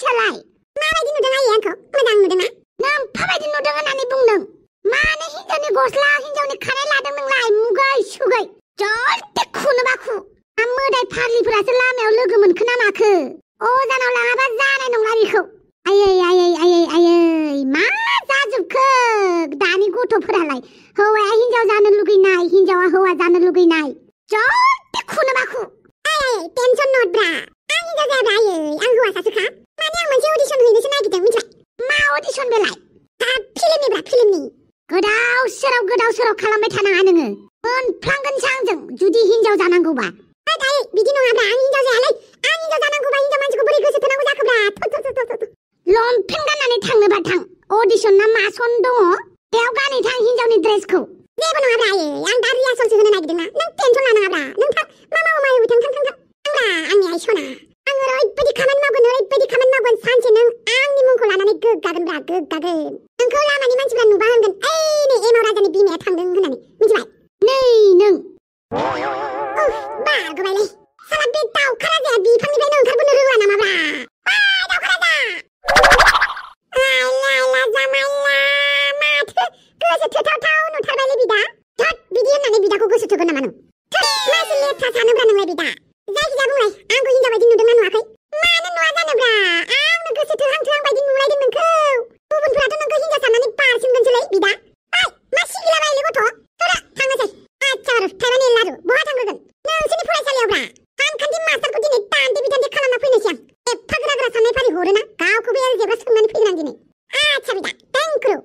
मानसियालाय माबायदि नुदों आइया आंखौ मोजां नुदों ना नों माबायदि नुदों होननानै बुंदों मानो हिनजावनि गस्ला हिनजावनि खानाय लादों नोंलाय मुगै सुगै जलते खुनोबा खु मोदाय फाग्लिफोरासो लामायाव लोगो मोनखो ना माखो अजानाव लाङाबा जानाय नंला बेखौ आयै मा जाजोबखो दानि गथ'फोरालाय हौवाया हिनजाव जानो लुगैनाय हिनजावा हौवा जानो लुगैनाय जलते खुनोबा खु टेनसन नट ब्रा आं हिनजाव जायाब्रा आयै आं हौवासासोखा माने आं मोनसे अडिशन हैनोसो नागिरदों मिथिबाय मा अडिशन बेलाय फिल्मनि गोदाव सोराव खालामबाय थानाङा नोङो मोनफ्लांगोनसो आंजों जुदि हिनजाव जानांगौबा दायो बिदि नङाब्रा आं हिनजाव जायालै आं हिनजाव जानांगौबा हिनजाव मानसिखौ बोरै गोसो थोनांगौ जाखोब्रा लंपेन्ट गाननानै थांनोबा थां अडिशन ना मा सन दङ बेयाव गानै थां हिनजावनि ड्रेसखौ जेबो नङाब्रा आयै आं दा रिहार्सलसो होनो नागिरदोंना नों टेनसन लानाङाब्रा नों थां मा मावो थां आंब्रा आंनि आइ सना आं ओरैबायदि खामानि मावगोन सानसे नों आंनि मुंखौ लानानै गोग्गागोनब्रा नोंखौ लामानि मानसिफ्रा नुबा होनगोन ओइ नै एमाव राजानि बिमाया थांदों होननानै मिथिबाय नै नों बागोबायलै साला बे दाउखा राजाया बिफांनिफ्रायनो ओंखारबोनो रोंला नामाब्रा दाउखा राजा लायला जामायला माथो गोसो थोथावथाव नुथारबायलै बिदा थोद बिदि होननानै बिदाखौ गोसो थोगोन नामा नों थोद मासे लेथ्रा सानोब्रा नोंलाय बिदा जायखिजाया बुंलाय आंखौ हिनजाव बायदि नुदोंना नुवाखै मानो नुवा जानोब्रा आंनो गोसो थोहां बायदि नुलायदों नोंखौ गुबुनफोराथ' नोंखौ हिनजाव साननानै बारसिनगोनसोलै बिदा मा सिगिलाबायलै गथ' थोरा थांनोसै आच्छा बारु थाइबा नेलारु बहा थांगोन नोंसोरनि फरायसालियावब्रा सानखान्थि मास्टारखौ दिनै दान्थे बिदान्थे खालामना फैनोसै आं एफा गोरा साननाय फारि हरोना गावखौबो एलजेब्रा सोंनानै फैगोन आं दिनै आच्छा बिदा थेंक इउ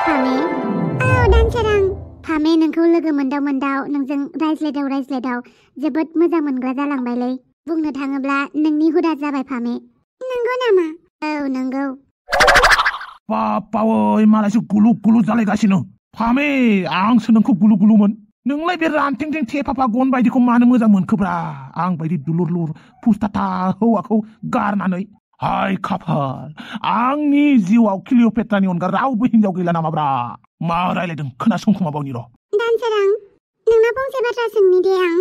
फामे दानसोरां फामे नोंखौ लोगो मोनदाव नोंजों रायज्लायदाव जोबोद मोजां मोनग्रा जालांबायलै बुंनो थाङोब्ला नोंनि हुदा जाबाय फामे नंगौ नामा औ नंगौ बापावै मालायसो गुलु जालायगासिनो फामे आंसो नोंखौ गुलुमोन नोंलाय बे रानथेंथें थेफाफा गन बायदिखौ मानो मोजां मोनखोब्रा आं बायदि दुलुर फुस्ताथा हौवाखौ गारनानै हाय खाफाल आंनि जिउआव क्लिअपेट्रानि अनगा रावबो हिनजाव गैला नामाब्रा मा रायलायदों खोनासंखुमाबावनि र' दानसोरां नोंना फंसे बाथ्रा सोंनि दे आं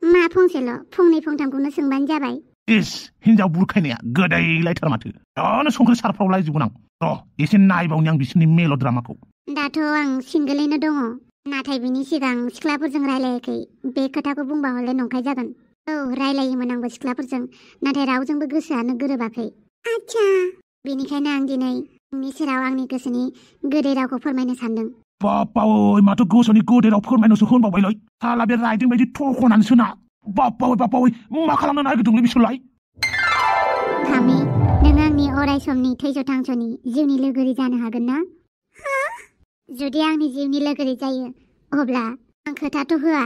मा फंसेल' फंनै फंथामखौनो सोंबानो जाबाय इस हिनजाव बुरखायनाया गोदैलायथार माथो दानो संख्रि सारफ्रावलायजोबगोन आं र' एसे नायबावनि आं बिसोरनि मेल' ड्रामाखौ दाथ' आं सिंगोलैनो दङ नाथाय बिनि सिगां सिख्लाफोरजों रायलायाखै बे खोथाखौ बुंबा हले नंखाय जागोन औ रायलायोमोन आंबो सिख्लाफोरजों नाथाय रावजोंबो गोसोआनो गोरोबाखै आच्छा बेनिखायनो आं दिनै नोंनि सेराव आंनि गोसोनि गोदै रावखौ फोरमायनो सानदों बापावै माथो गोसोनि गोदै राव फोरमायनोसो होनबावबायलै साला बे राइदिं बायदि थखनानैसो ना बापावै मा खालामनो नागिरदोंलै बिसोरलाय फामे नों आंनि अराय समनि थैस' थांस'नि जिउनि लोगोरि जानो हागोन ना जुदि आंनि जिउनि लोगोरि जायो अब्ला आं खोथाथ' होआ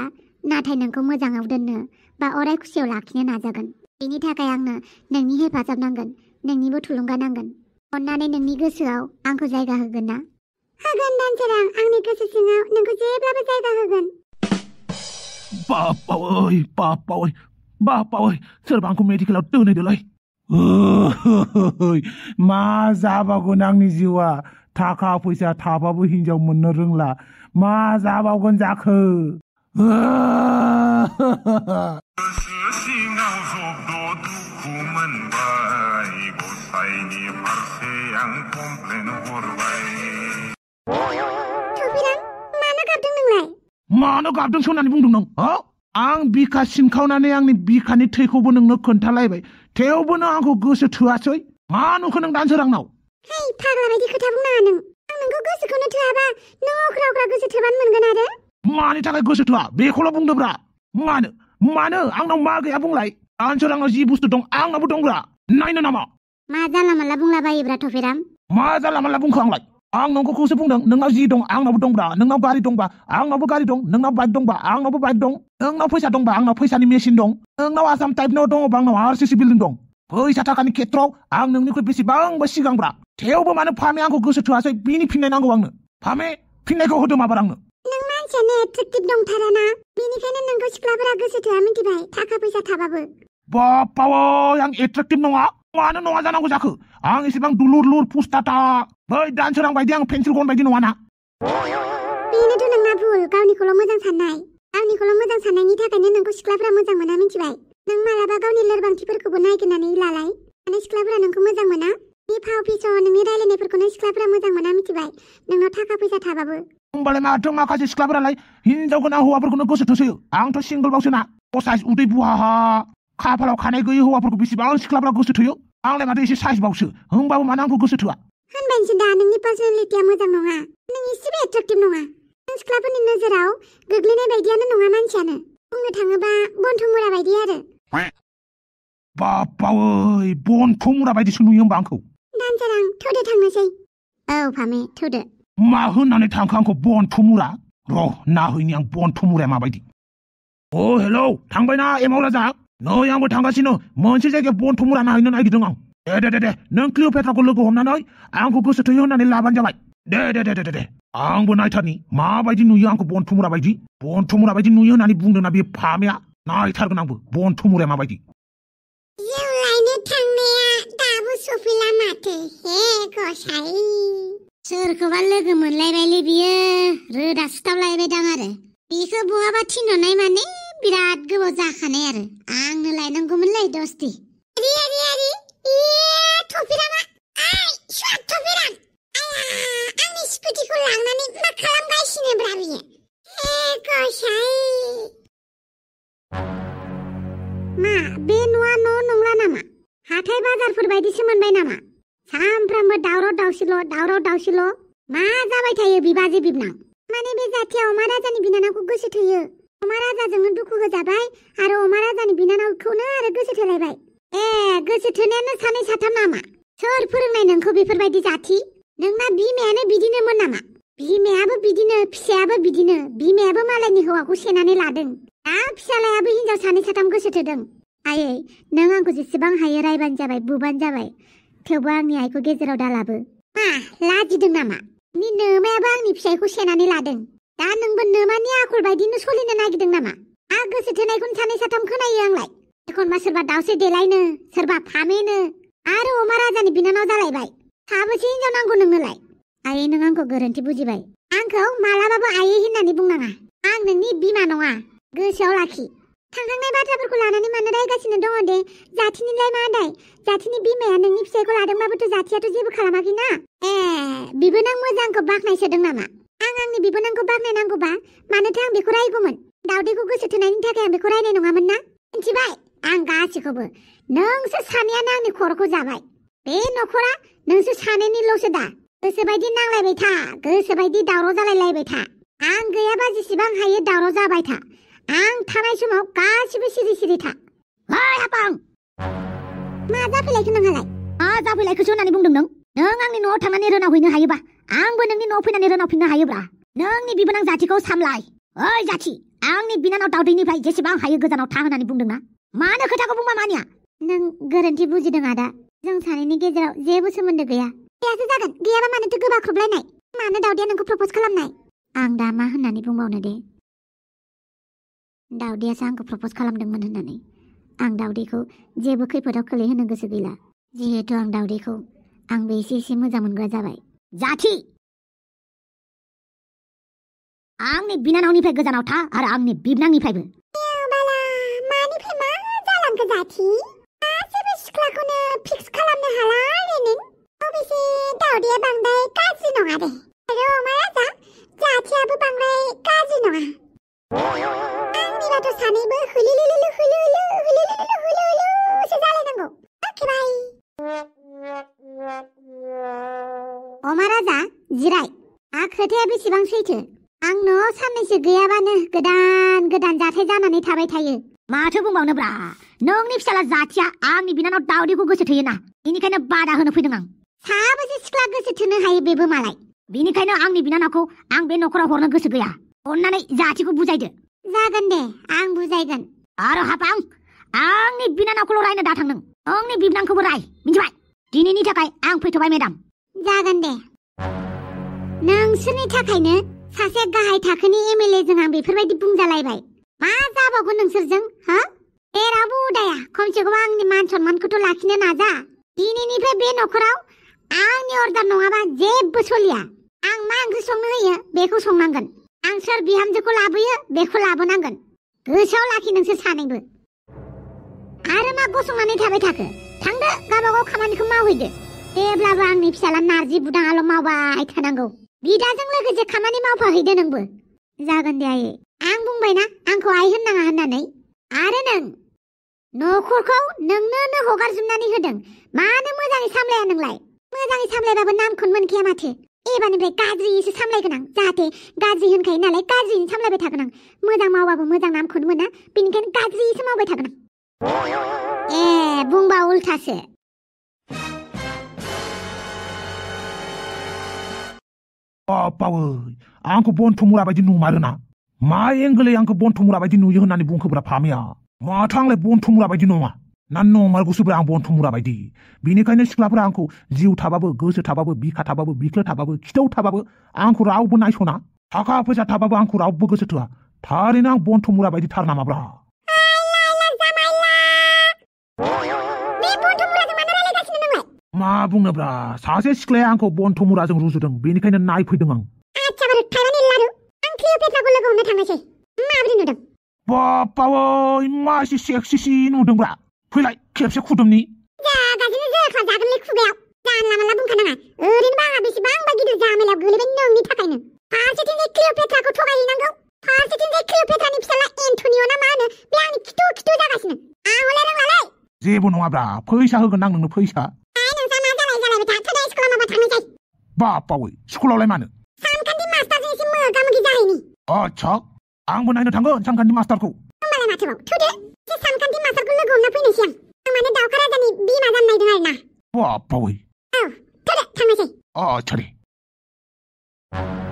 नाथाय नोंखौ मोजाङाव दोननो बा अराय खुसियाव लाखिनो नाजागोन बेनि थाखाय आंनो नोंनि हेफाजाब नांगोन नोंनिबो थुलुंगा नांगोन अन्नानै नोंनि गोसोआव आंखौ जायगा होगोन ना होगोन दानसोरां आंनि गोसो सिङाव नोंखौ जेब्लाबो जायगा होगोन बापावै सोरबा आंखौ मेडिकेलाव दोनहैदोलै मा जाबावगोन आंनि जिउआ थाखा फैसा थाबाबो हिनजाव मोननो रोंला मा जाबावगोन जाखो मानो गाबदोंसो होननानै बुंदों नों आं बिखा सिनखावनानै आंनि बिखानि थैखौबो नोंनो खोन्थालायबाय थेवबो नों आंखौ गोसो थोआसै मा नुखो नों दानसोरांनाव हे फाग्ला बायदि खोथा बुंनाङा नों आं नोंखौ गोसोखौनो थोआबा नों अख्रा गोसो थोबानो मोनगोन आरो मानि थाखाय गोसो थोआ बेखौल' बुंदोब्रा मानो आंनाव मा गैया बुंलाय दानसोरांनाव जि बुस्थु दं आंनावबो दंब्रा नायनो नामा मा जानला मोनला बुंलाबायोब्रा थफेराम मा जानला मोनला बुंखो आंलाय आं नंगौखौसो बुंदों नोंनाव जि दं आंनावबो दंब्रा नोंनाव गारि दंबा आंनावबो गारि दं नोंनाव बाइक दंबा आंनावबो बाइक दं नोंनाव फैसा दंबा आंनाव फैसानि मेसिन दं नोंनाव आसाम टाइपनाव दङबा आंनाव आरसीसी बिल्डिं दं फैसा थाखानि खेत्रआव आं नोंनिख्रुइ बेसेबांबा सिगांब्रा थेवबो मानो फामे आंखौ गोसो थोआसै बिनि फिननाय नांगौ आंनो फामे फिननायखौ होदो माबार आंनो नों मानसियानो एट्रेक्टिभ दंथाराना बेनिखायनो नोंखौ सिख्लाफोरा गोसो थोआ मिथिबाय थाखा फैसा थाबाबो बापावै आं एट्रेक्टिभ नङा मानो नङा जानांगौ जाखो आं एसेबां दुलुर फुस्ताथा बै दानसोरां बायदि आं पेन्सिल गन बायदि नङाना बेनोथ' नोंना भुल गावनिखौल' मोजां साननायनि थाखायनो नोंखौ सिख्लाफोरा मोजां मोना मिथिबाय नों मालाबा गावनि लोरबांथिफोरखौबो नायगिरनानै लालाय माने सिख्लाफोरा नोंखौ मोजां मोना नि फाव फिस' नोंनि रायलायनायफोरखौनो सिख्लाफोरा मोजां मोना मिथिबाय नोंनाव थाखा फैसा थाबाबो होमबालाय माथो माखासे सिख्लाफोरालाय हिनजाव गोनां हौवाफोरखौनो गोसो थोसोयो आंथ' सिंगोल बावसोना साइज उदै बुहाहा खाफालाव खानाय गैयै हौवाफोरखौ बेसेबां सिख्लाफोरा गोसो थोयो आंलाय माथो एसे साइज बावसो होमबाबो मानो आंखौ गोसो थोआ होनबायसो दा नोंनि पार्सनेलिटिया मोजां नङा नों एसेबो एट्रेक्टिभ नङा नों सिख्लाफोरनि नोजोराव गोग्लैनाय बायदियानो नङा मानसियानो बुंनो थाङोबा बनथमुरा बायदि आरो बाबावै बनथमुरा बायदिसो नुयो होमबा आंखौ दानसारां थौदो थांनोसै औ फामे थौदो मा होननानै थांखो आंखौ बनथमुरा र' नाहैनि आं बनथमुराया माबायदि हेलौ थांबायना एमाव राजा नै आंबो थांगासिनो मोनसे जायगायाव बनथमुरा नाहैनो नागिरदों आं दे नों क्लिअपेट्राखौ लोगो हमनानै आंखौ गोसो थोयो होननानै लाबानो जाबाय दे आंबो नायथारनि माबायदि नुयो आंखौ बनथमुरा बायदि नुयो होननानै बुंदोंना बे फामेया नायथारगोन आंबो बनथमुराया माबायदि जौ लायनो थांनाया दाबो सफैला माथो हे गसाइ सोरखौबा लोगो मोनलायबायलै बियो रोदा सुथाबलायबायदां आरो बेखौ बहाबा थिनहरनाय माने बिराद गोबाव जाखानाय आरो आंनो लायनांगौमोनलै दस्ति आरि थफिरामा थफिरां आंनि स्कुटिखौ लांनानै मा खालामगासिनो ब्रा बियो हे गसाइ मा बे न'आ न' नंला नामा हाथाय बाजारफोर बायदिसो मोनबाय नामा सामफ्रामबो दावराव दावसिल' मा जाबाय थायो बिबाजै बिबनां माने बे जाथिया अमा राजानि बिनानावखौ गोसो थोयो अमा राजाजोंनो दुखु होजाबाय आरो अमा राजानि बिनानावखौनो आरो गोसो थोलायबाय गोसो थोनायानो सानै साथाम नामा सोर फोरोंनाय नोंखौ बेफोरबायदि जाथि नोंना बिमायानो बिदिनोमोन नामा बिमायाबो बिदिनो फिसायाबो बिदिनो बिमायाबो मालायनि हौवाखौ सेनानै लादों दा फिसालायाबो हिनजाव सानै साथाम गोसो थोदों आयै नों आंखौ जेसेबां हायो रायबानो जाबाय बुबानो जाबाय थेवबो आंनि आइखौ गेजेराव दालाबो मा लाजिदों नामा नि नोमायाबो आंनि फिसायखौ सेनानै लादों दा नोंबो नोमानि आखल बायदिनो सलिनो नागिरदों नामा गोसो थोनायखौनो सानै साथाम खोनायो आंलाय एखनबा सोरबा दावसे देलायनो सोरबा फामेनो आरो अमा राजानि बिनानाव जालायबाय साबेसे हिनजाव नांगौ नोंनोलाय आयै नों आंखौ गोरोन्थि बुजिबाय आंखौ मालाबाबो आयै होननानै बुंनाङा आं नोंनि बिमा नङा गोसोआव लाखि थांखांनाय बाथ्राफोरखौ लानानै मानो रायगासिनो दङ दे जाथिनिलाय मा दाय जाथिनि बिमाया नोंनि फिसायखौ लादोंबाबोथ' जाथियाथ' जेबो खालामाखैना बिबोनां मोजांखौ बाख्नायसोदों नामा आं आंनि बिबोनांखौ बाख्नायनांगौबा मानोथो आं बेखौ रायगौमोन दावदैखौ गोसो थोनायनि थाखाय आं बेखौ रायनाय नङामोन ना मिथिबाय आं गासिखौबो नोंसो सानैयानो आंनि खर'खौ जाबाय बे न'खरा नोंसो सानैनिल'सो दा गोसोबायदि नांलायबाय था गोसोबायदि दावराव जालायलायबाय था आं गैयाबा जेसेबां हायो दावराव जाबाय था आं थानाय समाव गासिबो सिरि सिरि था हापां मा जाफैलायखो नोंहालाय मा जाफैलायखोसो होननानै बुंदों नों आंनि न'आव थांनानै रोनावहैनो हायोबा आंबो नोंनि न'आव फैनानै रोनावफिननो हायोब्रा नोंनि बिबोनां जाथिखौ सामलाय ओइ जाथि आंनि बिनानाव दावदैनिफ्राय जेसेबां हायो गोजानाव था होननानै बुंदोंना मानो खोथाखौ बुंबा मानिया नों गोरोन्थि बुजिदों आदा जों सानैनि गेजेराव जेबो सोमोन्दो गैया गैयासो जागोन गैयाबा मानोथो गोबाख्रबलायनाय मानो दावदैया नोंखौ प्रप'ज खालामनाय आं दा मा होननानै बुंबावनो दे दावदैयासो आंखौ प्रप'ज खालामदोंमोन होननानै आं दावदैखौ जेबो खैफोदाव खोलैहोनो गोसो गैला जिहेतु आं दावदैखौ आंबो एसे मोजां मोनग्रा जाबाय जाथि आंनि बिनानावनिफ्राय गोजानाव था आरो आंनि बिबनांनिफ्रायबो मानिफ्राय मा जालांखो जाथि गासैबो सिख्लाखौनो फिक्स खालामनो हाला आरो नों अबेसे दावदैया बांद्राय गाज्रि नङा दे आरो अमा राजा जाथियाबो बांद्राय गाज्रि नङा आंनिबाथ' सानैबो होलोसो जालायनांगौ अमा राजा जिराय खोथाया बेसेबां सैथो आं न'आव साननैसो गैयाबानो गोदान जाथाय जानानै थाबाय थायो माथो बुंबावनोब्रा नोंनि फिसाला जाथिया आंनि बिनानाव दावदैखौ गोसो थोयोना बेनिखायनो बादा होनो फैदों आं साबेसे सिख्ला गोसो थोनो हायो बेबो मालाय बेनिखायनो आंनि बिनानावखौ आं बे न'खराव हरनो गोसो गैया अन्नानै जाथिखौ बुजायदो जागोन दे आं बुजायगोन आरो हापां आंनि बिनानावखौल' रायनो दा थांदों आंनि बिबनांखौबो राय मिथिबाय दिनैनि थाखाय आं फैथ'बाय मेडाम जागोन दे नोंसोरनि थाखायनो सासे गाहाय थाखोनि एमएलए जों आं बेफोरबायदि बुंजालायबाय मा जाबावगोन नोंसोरजों जेरावबो उदाया खमसे खम आंनि मान सन्मानखौथ' लाखिनो नाजा दिनैनिफ्राय बे न'खराव आंनि अर्डार नङाबा जेबो सलिया आं मा ओंख्रि संनो होयो बेखौ संनांगोन आं सोर बिहामजोखौ लाबोयो बेखौ लाबोनांगोन गोसोआव लाखि नोंसोर सानैबो आरो मा गसंनानै थाबाय थाखो थांदो गावबागाव खामानिखौ मावहैदो जेब्लाबो आंनि फिसाला नारजि बुदाङाल' मावबाय थानांगौ बिदाजों लोगोसे खामानि मावफाहैदो नोंबो जागोन दे आयै आं बुंबायना आंखौ आइ होननाङा होननानै आरो नों न'खरखौ नोंनो हगारजोबनानै होदों मानो मोजाङै सामलाया नोंलाय मोजाङै सामलायबाबो नामखौनो मोनखाया माथो एबारनिफ्राय गाज्रिसो सामलायगोन आं जाहाथे गाज्रि होनखायो नालाय गाज्रियैनो सामलायबाय थागोन आं मोजां मावबाबो मोजां नामखौनो मोना बेनिखायनो गाज्रिसो मावबाय थागोन आं ए बुंबा उल्थासो बावै आंखौ बनथमुरा बायदि नुमारोना मा एंगलै आंखौ बनथमुरा बायदि नुयो होननानै बुंखोब्रा फामिया माथो आंलाय बनथमुरा बायदि नङा ना नंमारगौसोब्रा आं बनथमुरा बायदि बेनिखायनो सिख्लाफोरा आंखौ जिउ थाबाबो गोसो थाबाबो बिखा थाबाबो बिख्लो थाबाबो खिथौ थाबाबो आंखौ रावबो नायसना थाखा फैसा थाबाबो आंखौ रावबो गोसो थोआ थारैनो आं बनथमुरा बायदि थार नामाब्रा मा बुंनोब्रा सासे सिख्लाया आंखौ बनथमुराजों रुजुदों बेनिखायनो नायफैदों आं बावै मा एसे सेक्सिसि नुदोंब्रा फैलाय खेबसे खुदुमनि जागासिनो जोख्ला जागोनलै खुगायाव जानला मानला बुंखानाङा ओरैनोबा आंहा बेसेबांबा गिदिर जामेलायाव गोलैबाय नोंनि थाखायनो फारसेथिंजाय क्लिअपेट्राखौ थगायहैनांगौ फारसेथिंजाय क्लिअपेट्रानि फिसाला एन्टनिय ना मा होनो बे आंनि खिथु जागासिनो आं हले रोंलालै जेबो नङाब्रा फैसा होगोन आं नोंनो फैसा बावै स्कुलावलाय मानो सानखान्थि मास्टारजों एसे मोगा-मोगि जाहैनि आच्छा आंबो नायनो थांगोन सानखान्थि मास्टारखौ होमबालाय माथोबाव थुदो एसे सानखान्थि मास्टारखौ लोगो हमना फैनोसै आं माने दाउखा राजानि बिमा जानो नायदों आरोना बावै औ थुदो थांनोसै आच्छा दे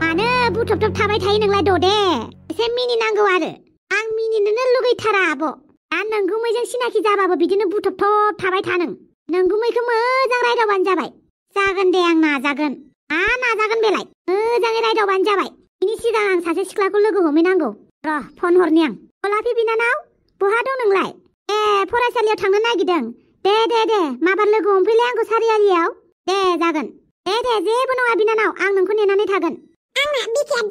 मानो बुथबथब थाबाय थायो नोंलाय ददे एसे मिनिनांगौ आरो आं मिनिनोनो लुगैथारा आब' दा नोंगुमैजों सिनाखि जाबाबो बिदिनो बुथबथब थाबाय था नों नोंगुमैखौ मोजां रायदावबानो जाबाय जागोन दे आं नाजागोन नाजागोन बेलाय मोजाङै रायदावबानो जाबाय बिनि सिगां आं सासे सिख्लाखौ लोगो हमहैनांगौ र' फन हरनि आं गलाफि बिनानाव बहा दं नोंलाय ए फरायसालियाव थांनो नागिरदों दे माबार लोगो हमफैलाय आंखौ सारियालियाव दे जागोन दे जेबो नङा बिनानाव आं नोंखौ नेनानै थागोन आंना बिखाया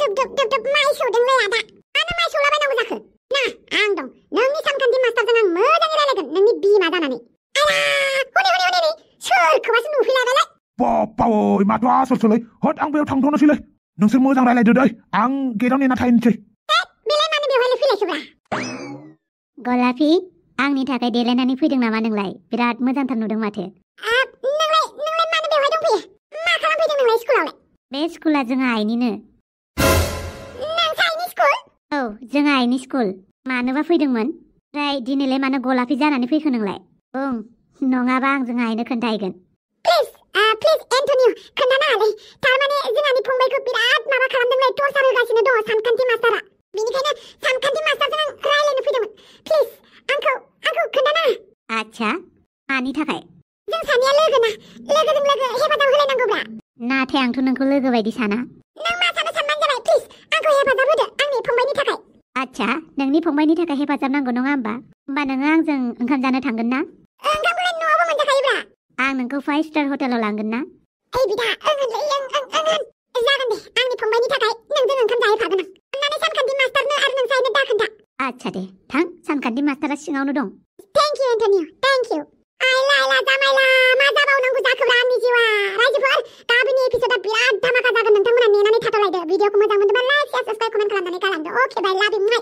दुब माइ सौदोंलै आदा मानो माइ सौलाबायनांगौ जाखो ना आं दं नोंनि सानखान्थि मास्टारजों आं मोजाङै रायलायगोन नोंनि बिमा जानानै हनै सोरखौबासो नुफैलायबायलाय बावै माथो आसलसोलै हद आं बेयाव थांथ'नोसैलै नोंसोर मोजां रायलायदो दै आं गेटाव नेना थाहैनोसै बेलाय मानो बेवहाय फैलायखोब्रा गलाफि आंनि थाखाय देलायनानै फैदों नामा नोंलाय बिराद मोजांथार नुदों माथो नोंलाय मानो बेवहाय दंफैयो मा खालामफैदों नोंलाय स्कुलावलाय बे स्कुला जोंहा आइनिनो नोंसा आइनि स्कुल औ जोंहा आइनि स्कुल मानोबा फैदोंमोन ओमफ्राय दिनैलाय मानो गलाफि जानानै फैखो नोंलाय बुं नङाबा आं जोंहा आइनो खोन्थाहैगोन प्लिज एन्टनिय खोन्थानाङालै थारमाने जोंहानि फंबायखौ बिराद माबा खालामदोंलै टर्चार होगासिनो दङ सानखान्थि मास्टारा बेनिखायनो सानखान्थि मास्टारजों आं रायलायनो फैदोंमोन प्लिज आंखौ खोन्थानाङा आच्छा मानि थाखाय जों सानैया लोगोना लोगोजों लोगो हेफाजाब होलायनांगौब्रा नाथाय आंथ' नोंखौ लोगो बायदि साना नों मा सानो सानबानो जाबाय प्लिज आंखौ हेफाजाब होदो आंनि फंबायनि थाखाय आच्छा नोंनि फंबायनि थाखाय हेफाजाब नांगौ नङा होमबा नोङो आंजों ओंखाम जानो थांगोन ना ओंखामखौलाय न'आवबो मोनजाखायोब्रा आं नोंखौ 5 स्टार हटेलाव लांगोन ना ओइ बिदा जागोन दे आंनि फंबायनि थाखाय नोंजों ओंखाम जाहैफागोन आं अन्नानै सानखान्थि मास्टारनो आरो नोंसायनो दा खोन्था आच्छा दे थां सानखान्थि मास्टारा सिङावनो दं थेंक इउ एन्टनिय थेंक इउ आइला जामाइला मा जाबावनांगौ जाखोब्रा आंनि जिउआ रायजोफोर गाबोननि एपिसोडआ बिराद धामाका जागोन नोंथांमोना नेनानै थाथ'लायदो भिडिअखौ मोजां मोनदोंबा लाइक शेयार साबस्क्राइब कमेन्ट खालामनानै गालांदो अके बाय लाभ इउ